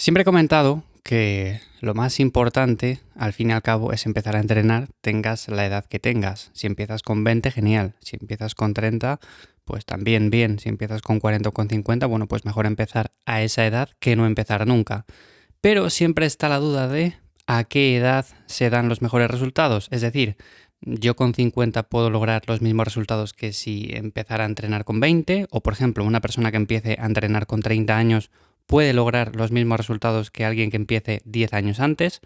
Siempre he comentado que lo más importante, al fin y al cabo, es empezar a entrenar, tengas la edad que tengas. Si empiezas con 20, genial. Si empiezas con 30, pues también bien. Si empiezas con 40 o con 50, bueno, pues mejor empezar a esa edad que no empezar nunca. Pero siempre está la duda de a qué edad se dan los mejores resultados. Es decir, yo con 50 puedo lograr los mismos resultados que si empezara a entrenar con 20, o por ejemplo, una persona que empiece a entrenar con 30 años puede lograr los mismos resultados que alguien que empiece 10 años antes,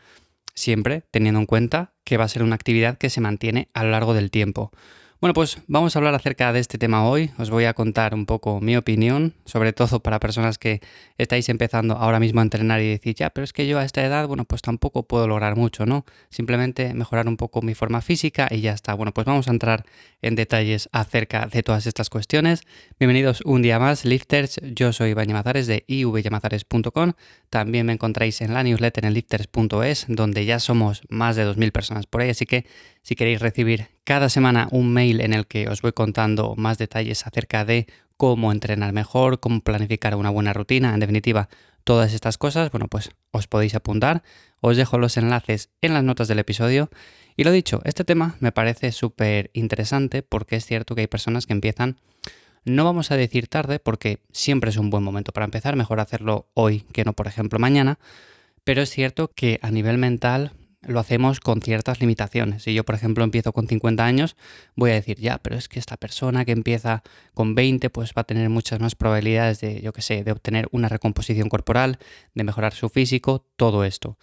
siempre teniendo en cuenta que va a ser una actividad que se mantiene a lo largo del tiempo. Bueno, pues vamos a hablar acerca de este tema hoy. Os voy a contar un poco mi opinión, sobre todo para personas que estáis empezando ahora mismo a entrenar y decir, ya, pero es que yo a esta edad, bueno, pues tampoco puedo lograr mucho, ¿no? Simplemente mejorar un poco mi forma física y ya está. Bueno, pues vamos a entrar en detalles acerca de todas estas cuestiones. Bienvenidos un día más, Lifters. Yo soy Iván Llamazares de ivyamazares.com. También me encontráis en la newsletter en lifters.es, donde ya somos más de 2.000 personas por ahí, así que si queréis recibir cada semana un mail en el que os voy contando más detalles acerca de cómo entrenar mejor, cómo planificar una buena rutina, en definitiva, todas estas cosas, bueno, pues os podéis apuntar. Os dejo los enlaces en las notas del episodio. Y lo dicho, este tema me parece súper interesante porque es cierto que hay personas que empiezan, no vamos a decir tarde, porque siempre es un buen momento para empezar, mejor hacerlo hoy que no, por ejemplo, mañana, pero es cierto que a nivel mental lo hacemos con ciertas limitaciones. Si yo, por ejemplo, empiezo con 50 años, voy a decir, ya, pero es que esta persona que empieza con 20, pues va a tener muchas más probabilidades de, yo qué sé, de obtener una recomposición corporal, de mejorar su físico, todo esto.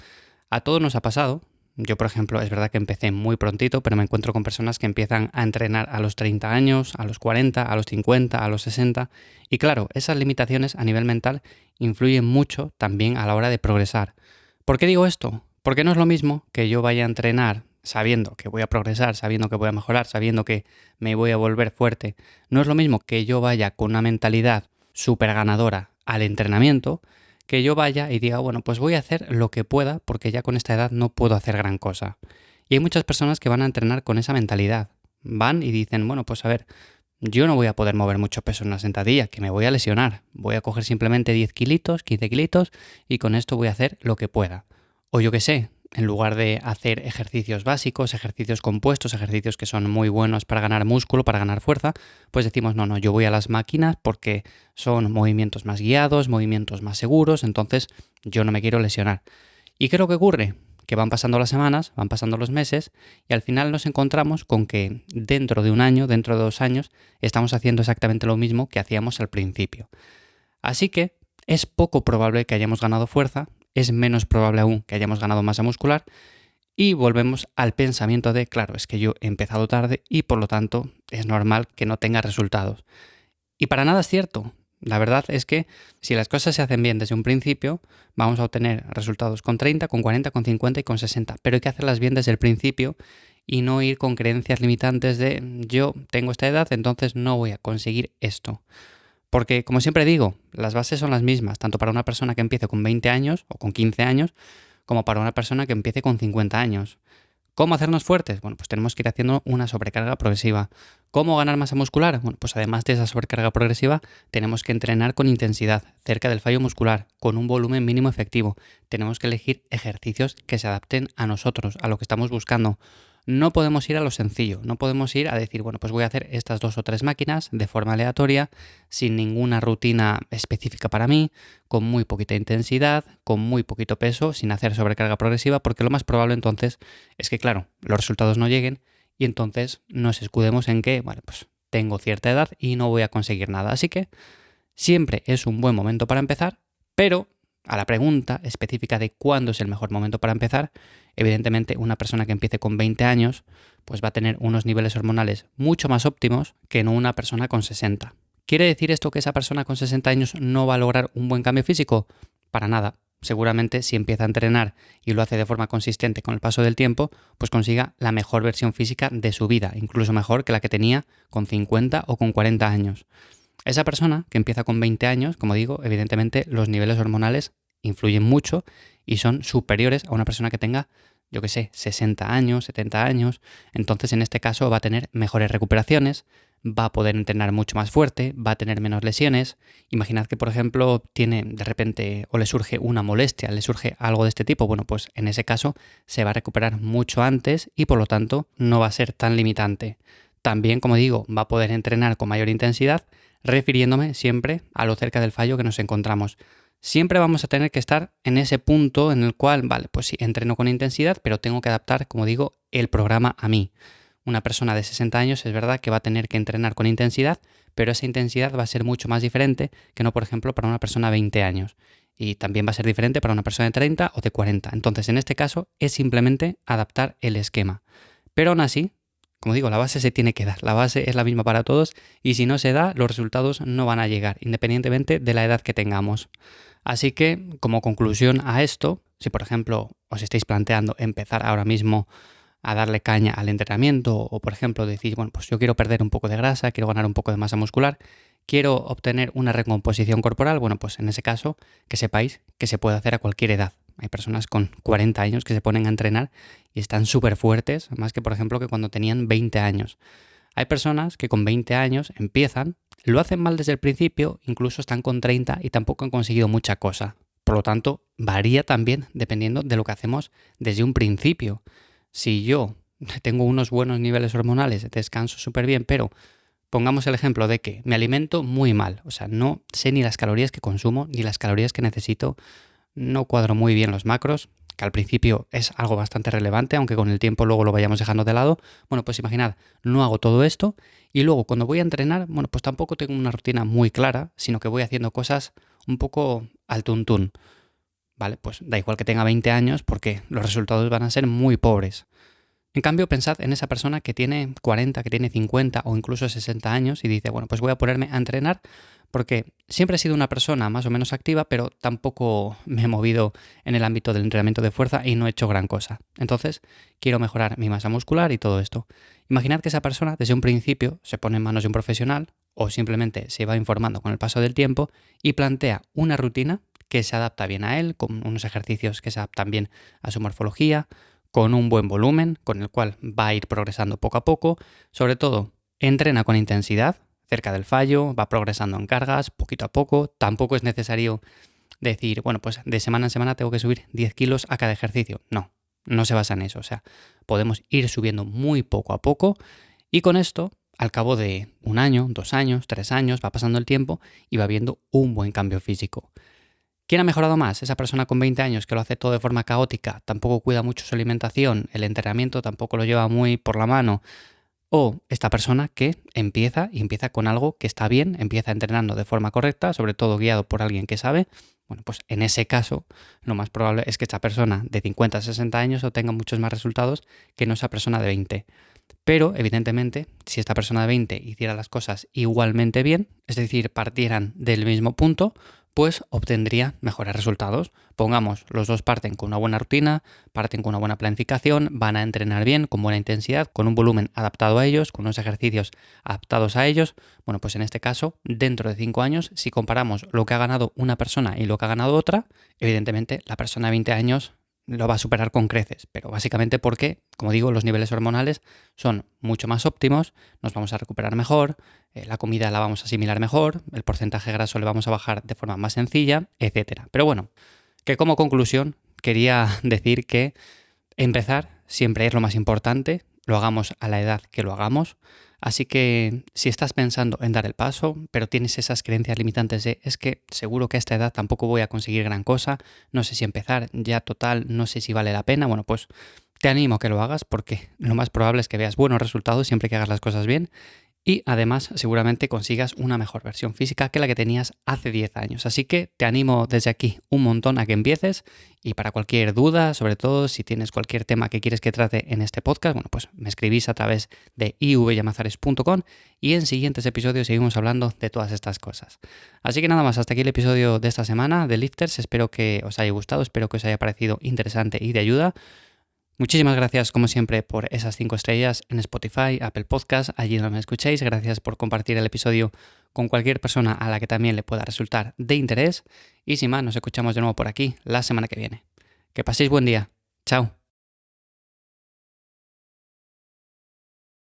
A todos nos ha pasado. Yo, por ejemplo, es verdad que empecé muy prontito, pero me encuentro con personas que empiezan a entrenar a los 30 años, a los 40, a los 50, a los 60. Y claro, esas limitaciones a nivel mental influyen mucho también a la hora de progresar. ¿Por qué digo esto? Porque no es lo mismo que yo vaya a entrenar sabiendo que voy a progresar, sabiendo que voy a mejorar, sabiendo que me voy a volver fuerte. No es lo mismo que yo vaya con una mentalidad súper ganadora al entrenamiento, que yo vaya y diga, bueno, pues voy a hacer lo que pueda porque ya con esta edad no puedo hacer gran cosa. Y hay muchas personas que van a entrenar con esa mentalidad. Van y dicen, bueno, pues a ver, yo no voy a poder mover mucho peso en una sentadilla, que me voy a lesionar. Voy a coger simplemente 10 kilitos, 15 kilitos y con esto voy a hacer lo que pueda. O yo qué sé, en lugar de hacer ejercicios básicos, ejercicios compuestos, ejercicios que son muy buenos para ganar músculo, para ganar fuerza, pues decimos, no, yo voy a las máquinas porque son movimientos más guiados, movimientos más seguros, entonces yo no me quiero lesionar. ¿Y qué es lo que ocurre? Que van pasando las semanas, van pasando los meses y al final nos encontramos con que dentro de un año, dentro de 2 años, estamos haciendo exactamente lo mismo que hacíamos al principio. Así que es poco probable que hayamos ganado fuerza, es menos probable aún que hayamos ganado masa muscular y volvemos al pensamiento de, claro, es que yo he empezado tarde y por lo tanto es normal que no tenga resultados. Y para nada es cierto. La verdad es que si las cosas se hacen bien desde un principio, vamos a obtener resultados con 30, con 40, con 50 y con 60. Pero hay que hacerlas bien desde el principio y no ir con creencias limitantes de yo tengo esta edad, entonces no voy a conseguir esto. Porque, como siempre digo, las bases son las mismas, tanto para una persona que empiece con 20 años o con 15 años, como para una persona que empiece con 50 años. ¿Cómo hacernos fuertes? Bueno, pues tenemos que ir haciendo una sobrecarga progresiva. ¿Cómo ganar masa muscular? Bueno, pues además de esa sobrecarga progresiva, tenemos que entrenar con intensidad, cerca del fallo muscular, con un volumen mínimo efectivo. Tenemos que elegir ejercicios que se adapten a nosotros, a lo que estamos buscando. No podemos ir a lo sencillo, no podemos ir a decir, bueno, pues voy a hacer estas 2 o 3 máquinas de forma aleatoria, sin ninguna rutina específica para mí, con muy poquita intensidad, con muy poquito peso, sin hacer sobrecarga progresiva, porque lo más probable entonces es que, claro, los resultados no lleguen y entonces nos escudemos en que, bueno, pues tengo cierta edad y no voy a conseguir nada. Así que siempre es un buen momento para empezar, pero a la pregunta específica de cuándo es el mejor momento para empezar, evidentemente una persona que empiece con 20 años pues va a tener unos niveles hormonales mucho más óptimos que no una persona con 60. ¿Quiere decir esto que esa persona con 60 años no va a lograr un buen cambio físico? Para nada. Seguramente si empieza a entrenar y lo hace de forma consistente con el paso del tiempo, pues consiga la mejor versión física de su vida, incluso mejor que la que tenía con 50 o con 40 años. Esa persona que empieza con 20 años, como digo, evidentemente los niveles hormonales influyen mucho y son superiores a una persona que tenga, yo qué sé, 60 años, 70 años. Entonces, en este caso va a tener mejores recuperaciones, va a poder entrenar mucho más fuerte, va a tener menos lesiones. Imaginad que, por ejemplo, tiene de repente o le surge una molestia, le surge algo de este tipo. Bueno, pues en ese caso se va a recuperar mucho antes y por lo tanto no va a ser tan limitante. También, como digo, va a poder entrenar con mayor intensidad, refiriéndome siempre a lo cerca del fallo que nos encontramos. Siempre vamos a tener que estar en ese punto en el cual, vale, pues sí, entreno con intensidad, pero tengo que adaptar, como digo, el programa a mí. Una persona de 60 años es verdad que va a tener que entrenar con intensidad, pero esa intensidad va a ser mucho más diferente que no, por ejemplo, para una persona de 20 años. Y también va a ser diferente para una persona de 30 o de 40. Entonces, en este caso, es simplemente adaptar el esquema. Pero aún así, como digo, la base se tiene que dar. La base es la misma para todos y si no se da, los resultados no van a llegar, independientemente de la edad que tengamos. Así que, como conclusión a esto, si por ejemplo os estáis planteando empezar ahora mismo a darle caña al entrenamiento o por ejemplo decir, bueno, pues yo quiero perder un poco de grasa, quiero ganar un poco de masa muscular, quiero obtener una recomposición corporal, bueno, pues en ese caso que sepáis que se puede hacer a cualquier edad. Hay personas con 40 años que se ponen a entrenar y están súper fuertes, más que por ejemplo que cuando tenían 20 años. Hay personas que con 20 años empiezan, lo hacen mal desde el principio, incluso están con 30 y tampoco han conseguido mucha cosa. Por lo tanto, varía también dependiendo de lo que hacemos desde un principio. Si yo tengo unos buenos niveles hormonales, descanso súper bien, pero pongamos el ejemplo de que me alimento muy mal, o sea, no sé ni las calorías que consumo ni las calorías que necesito, no cuadro muy bien los macros, que al principio es algo bastante relevante, aunque con el tiempo luego lo vayamos dejando de lado. Bueno, pues imaginad, no hago todo esto y luego cuando voy a entrenar, bueno, pues tampoco tengo una rutina muy clara, sino que voy haciendo cosas un poco al tuntún. Vale, pues da igual que tenga 20 años porque los resultados van a ser muy pobres. En cambio, pensad en esa persona que tiene 40, que tiene 50 o incluso 60 años y dice, bueno, pues voy a ponerme a entrenar porque siempre he sido una persona más o menos activa, pero tampoco me he movido en el ámbito del entrenamiento de fuerza y no he hecho gran cosa. Entonces, quiero mejorar mi masa muscular y todo esto. Imaginad que esa persona desde un principio se pone en manos de un profesional o simplemente se va informando con el paso del tiempo y plantea una rutina que se adapta bien a él, con unos ejercicios que se adaptan bien a su morfología, con un buen volumen, con el cual va a ir progresando poco a poco. Sobre todo, entrena con intensidad, cerca del fallo, va progresando en cargas, poquito a poco. Tampoco es necesario decir, bueno, pues de semana en semana tengo que subir 10 kilos a cada ejercicio. No, no se basa en eso. O sea, podemos ir subiendo muy poco a poco y con esto, al cabo de 1 año, 2 años, 3 años, va pasando el tiempo y va viendo un buen cambio físico. ¿Quién ha mejorado más? Esa persona con 20 años que lo hace todo de forma caótica, tampoco cuida mucho su alimentación, el entrenamiento tampoco lo lleva muy por la mano. O esta persona que empieza con algo que está bien, empieza entrenando de forma correcta, sobre todo guiado por alguien que sabe. Bueno, pues en ese caso lo más probable es que esta persona de 50 a 60 años obtenga muchos más resultados que no esa persona de 20. Pero, evidentemente, si esta persona de 20 hiciera las cosas igualmente bien, es decir, partieran del mismo punto, pues obtendría mejores resultados. Pongamos, los dos parten con una buena rutina, parten con una buena planificación, van a entrenar bien, con buena intensidad, con un volumen adaptado a ellos, con unos ejercicios adaptados a ellos. Bueno, pues en este caso, dentro de 5 años, si comparamos lo que ha ganado una persona y lo que ha ganado otra, evidentemente la persona de 20 años lo va a superar con creces, pero básicamente porque, como digo, los niveles hormonales son mucho más óptimos, nos vamos a recuperar mejor, la comida la vamos a asimilar mejor, el porcentaje graso le vamos a bajar de forma más sencilla, etcétera. Pero bueno, que como conclusión quería decir que empezar siempre es lo más importante, lo hagamos a la edad que lo hagamos. Así que si estás pensando en dar el paso, pero tienes esas creencias limitantes de es que seguro que a esta edad tampoco voy a conseguir gran cosa, no sé si empezar, ya total, no sé si vale la pena, bueno, pues te animo a que lo hagas porque lo más probable es que veas buenos resultados siempre que hagas las cosas bien. Y además seguramente consigas una mejor versión física que la que tenías hace 10 años. Así que te animo desde aquí un montón a que empieces y para cualquier duda, sobre todo si tienes cualquier tema que quieres que trate en este podcast, bueno, pues me escribís a través de ivyamazares.com y en siguientes episodios seguimos hablando de todas estas cosas. Así que nada más, hasta aquí el episodio de esta semana de Lifters. Espero que os haya gustado, espero que os haya parecido interesante y de ayuda. Muchísimas gracias, como siempre, por esas 5 estrellas en Spotify, Apple Podcast, allí donde me escuchéis. Gracias por compartir el episodio con cualquier persona a la que también le pueda resultar de interés. Y sin más, nos escuchamos de nuevo por aquí la semana que viene. Que paséis buen día. Chao.